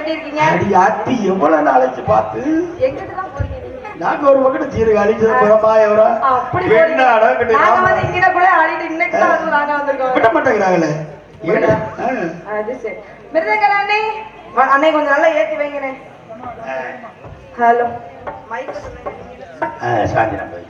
எப்படி இருக்கீங்க? அடி ஆத்தி எவ்வளவு நாளைக்கு பார்த்து எங்கிட்டு தான் போறீங்க? நாங்க ஒரு பக்கத்து சீரு அழிச்சது புறமா எவரா அப்படி நாங்க வந்து இங்க கூட ஆடிட்டு இன்னைக்கு தான் வந்து நாங்க வந்திருக்கோம். விட மாட்டேங்கிறாங்களே. அது சரி. மிருதங்கர அண்ணே அண்ணே கொஞ்சம் நல்லா ஏத்தி வைங்கண்ணே. ஹலோ மைக் சொல்லுங்க. சாந்தி நம்ம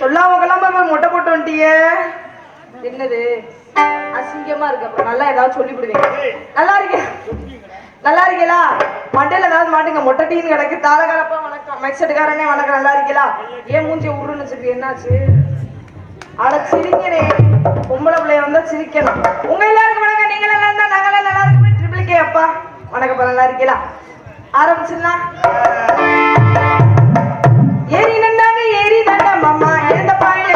சொல்லாம மொட்டை போட்டு வந்துட்டிய என்னது அசிங்கமா இருக்கு. அப்புறம் நல்லா ஏதாவது சொல்லி விடுவீங்க. நல்லா இருக்கேன் நல்லா இருக்கீங்களா? மண்டையில ஏதாவது மாட்டுங்க. மொட்டை டீன்னு கிடக்கு. தாளகாலப்பா வணக்கம். மைக்செட்டுக்காரனே வணக்கம். நல்லா இருக்கீங்களா? ஏன் மூஞ்சி உருன்னு வச்சிருக்கு? என்னாச்சு? அட சிரிக்கிறே. பொம்பளை பிள்ளைய வந்தா சிரிக்கணும். உங்க எல்லாருக்கும் வணக்கம். நீங்க நல்லா இருந்தா நாங்களாம் நல்லா இருக்கு. ட்ரிபிள் கே அப்பா வணக்கம். நல்லா இருக்கீங்களா? ஆரம்பிச்சிடலாம். ஏறி நண்டாங்க ஏறி நண்டா மாமா எழுந்த பாயில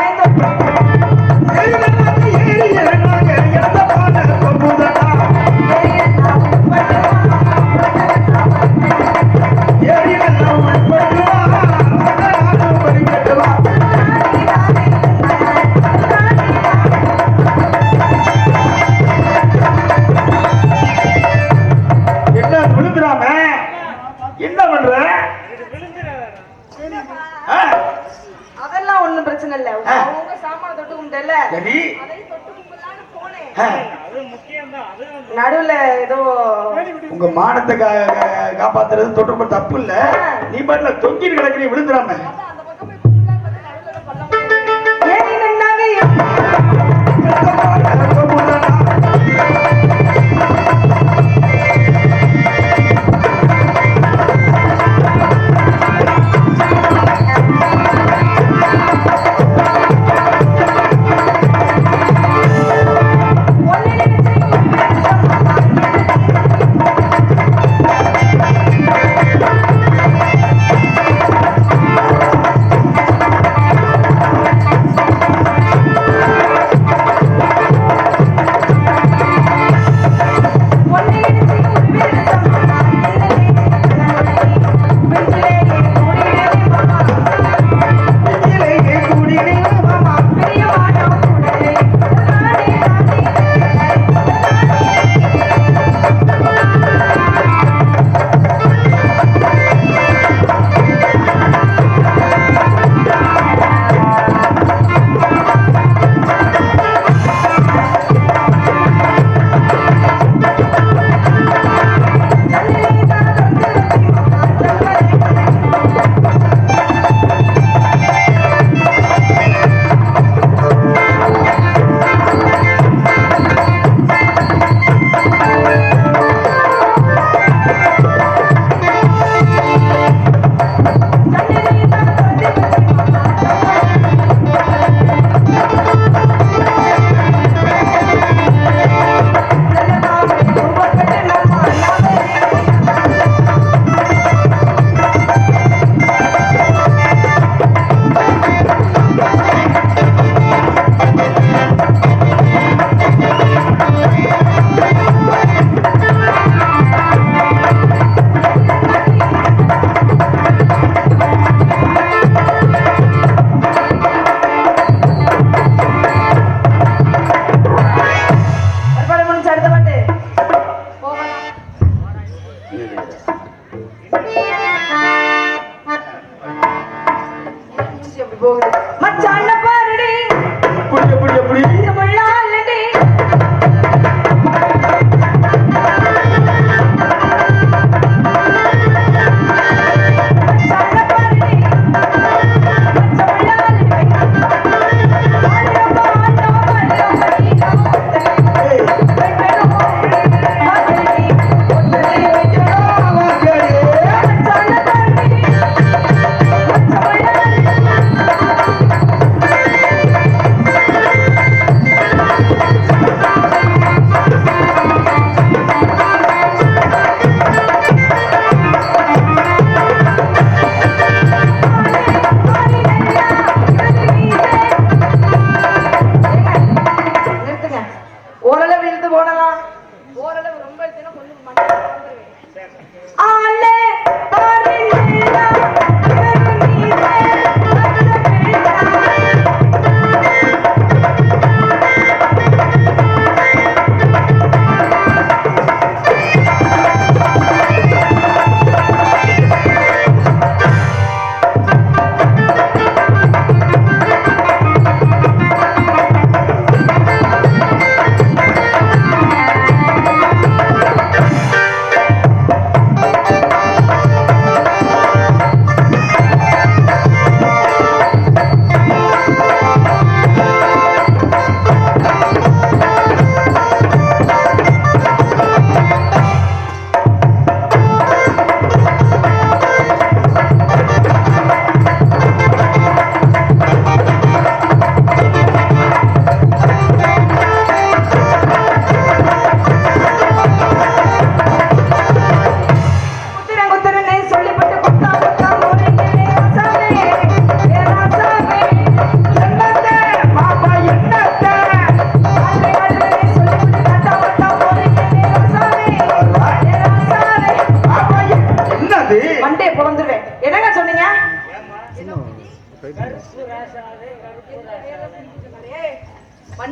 என்ன பண்ற? அதெல்லாம் ஒண்ணும் பிரச்சனை இல்ல. அவங்க சாமான தொட்டு கும்பிட்டல நடுவுல ஏதோ உங்க மானத்தை காப்பாத்துறது தொட்டு தப்பு இல்ல. நீ பாட்டுல தொங்கிட்டு கிடக்குறீ விழுந்துடாம.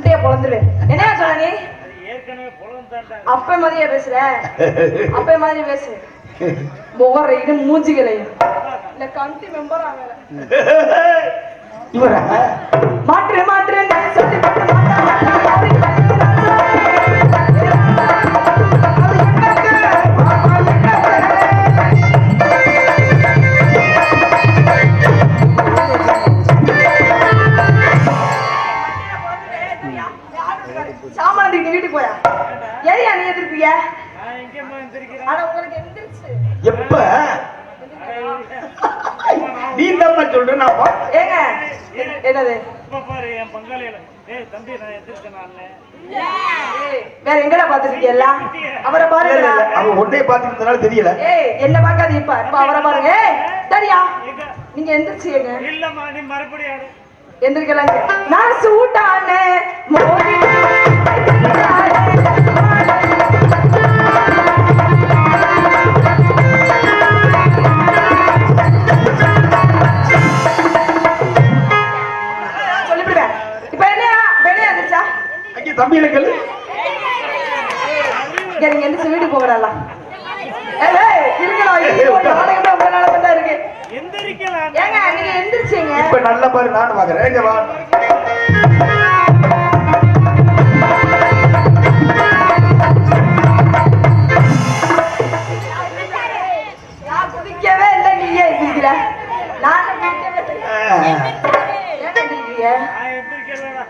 முட்டைய பொழந்துருவேன். என்னையா சொல்ல நீ? அப்ப மாதிரியே பேசுற, அப்ப மாதிரி பேசு. முகர இது மூஞ்சிகளையும் இந்த கமிட்டி மெம்பர் ஆகல. இவரா மாற்று மாற்று சொல்லி போட்டு மாட்டா சாமான் நீ வீட்டுக்கு போயா? ஏயா நீ எதிர்ப்பிய? ஆனா உங்களுக்கு எந்திரிச்சு எப்ப நீ தான் சொல்ற நான் ஏங்க என்னது வேற எங்கடா பாத்துருக்கீங்களா? அவரை பாருங்க. அவன் ஒன்னே பாத்துக்கிறதுனால தெரியல. ஏய் என்ன பாக்காது இப்ப அவரை பாருங்க. சரியா நீங்க எந்திரிச்சீங்க. இல்லம்மா நீ மறுபடியும் எந்திரிக்கலாங்க. நான் சூட்டான மோதி சொல்லிவிடுவேன். இப்ப என்ன வெளியே வந்துச்சா? அங்கே தம்பிகளுக்கு நீங்க எந்திரிச்சு வீட்டுக்கு போகலாம். இருக்கு எந்திரிக்கலாம். ஏங்க நீங்க எந்திரிச்சீங்க. இப்ப நல்ல பாரு நானும் பாக்குறேன். இங்க வா. நான் குதிக்கவே இல்லை, நீயே எந்திரிக்கிற. நானும் குதிக்கவே இல்லை.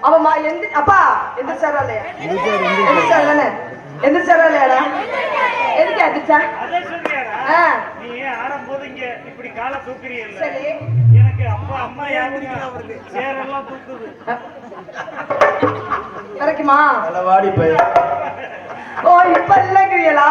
அவமா அப்பா எந்திரிச்சாரா இல்லையா? எந்திரிச்சாரு தானே? எந்திரிச்சாரா இல்லையாடா? எதுக்கு எந்திரிச்சா? நீ ஆடும்போது இங்க இப்படி காலை தூக்குறீங்க. சரி எனக்கு அப்பா அம்மா யாருக்கு சேரெல்லாம் தூக்குது. கிடைக்குமா? வாடி போய் ஓ இப்ப இல்லைங்கிறீங்களா?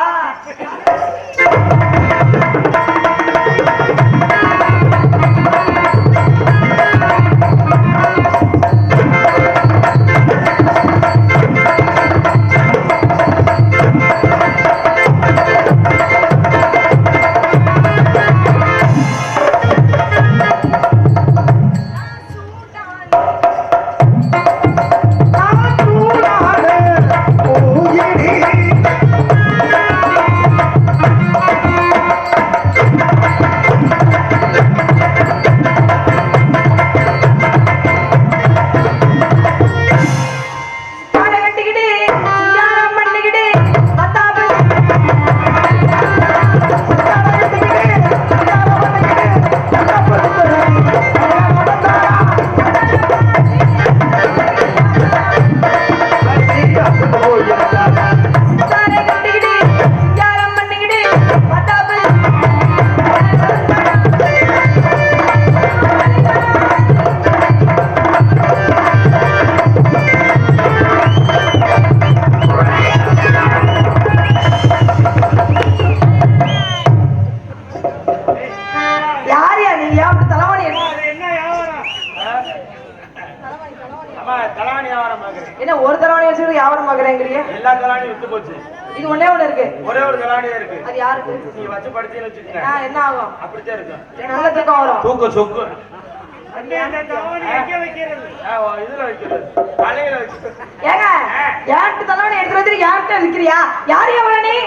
என்ன ஒரு தலவாணி வச்சுட்டு வியாபாரம் பாக்குறேங்கிறீங்க? எல்லா தலாணியும் வித்து போச்சு. இது ஒண்ணே ஒண்ணு இருக்கு. ஒரே ஒரு தலாணியா இருக்கு. அது யாருக்கு? நீ வச்சு படுத்தீன்னு வச்சுக்கங்க. என்ன ஆகும்? அப்படித்தான் இருக்கும். நல்ல தூக்கம் வரும். தூக்கம் சொக்கு. அந்த தலாணி எங்க வைக்கிறது? இதுல வைக்கிறது. தலையில வைக்கிறது. ஏங்க யார்கிட்ட தலவாணி எடுத்து வந்து யார்கிட்ட விக்கிறியா? யார் எவன நீ?